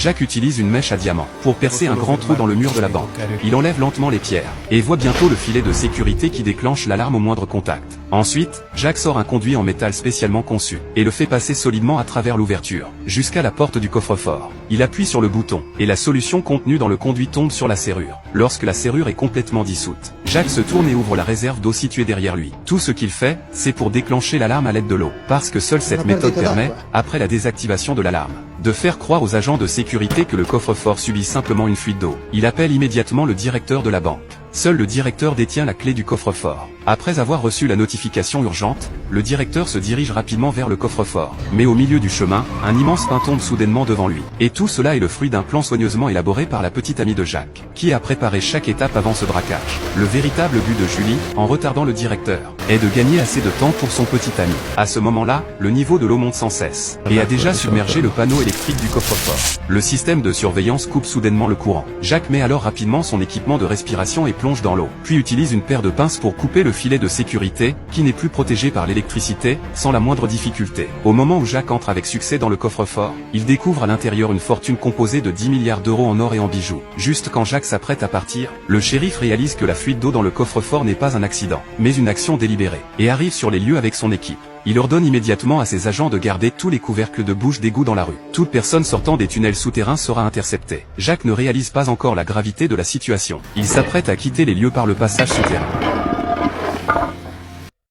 Jacques utilise une mèche à diamant pour percer un grand trou dans le mur de la banque. Il enlève lentement les pierres et voit bientôt le filet de sécurité qui déclenche l'alarme au moindre contact. Ensuite, Jacques sort un conduit en métal spécialement conçu et le fait passer solidement à travers l'ouverture, jusqu'à la porte du coffre-fort. Il appuie sur le bouton et la solution contenue dans le conduit tombe sur la serrure. Lorsque la serrure est complètement dissoute, Jacques se tourne et ouvre la réserve d'eau située derrière lui. Tout ce qu'il fait, c'est pour déclencher l'alarme à l'aide de l'eau, parce que seule cette méthode permet, après la désactivation de l'alarme, de faire croire aux agents de sécurité que le coffre-fort subit simplement une fuite d'eau. Il appelle immédiatement le directeur de la banque. Seul le directeur détient la clé du coffre-fort. Après avoir reçu la notification urgente, le directeur se dirige rapidement vers le coffre-fort. Mais au milieu du chemin, un immense pain tombe soudainement devant lui. Et tout cela est le fruit d'un plan soigneusement élaboré par la petite amie de Jacques, qui a préparé chaque étape avant ce braquage. Le véritable but de Julie, en retardant le directeur, est de gagner assez de temps pour son petit ami. À ce moment-là, le niveau de l'eau monte sans cesse, et a déjà submergé le panneau électrique du coffre-fort. Le système de surveillance coupe soudainement le courant. Jacques met alors rapidement son équipement de respiration et plonge dans l'eau, puis utilise une paire de pinces pour couper le filet de sécurité, qui n'est plus protégé par l'électricité, sans la moindre difficulté. Au moment où Jacques entre avec succès dans le coffre-fort, il découvre à l'intérieur une fortune composée de 10 milliards d'euros en or et en bijoux. Juste quand Jacques s'apprête à partir, le shérif réalise que la fuite d'eau dans le coffre-fort n'est pas un accident, mais une action délibérée, et arrive sur les lieux avec son équipe. Il ordonne immédiatement à ses agents de garder tous les couvercles de bouche d'égout dans la rue. Toute personne sortant des tunnels souterrains sera interceptée. Jacques ne réalise pas encore la gravité de la situation. Il s'apprête à quitter les lieux par le passage souterrain.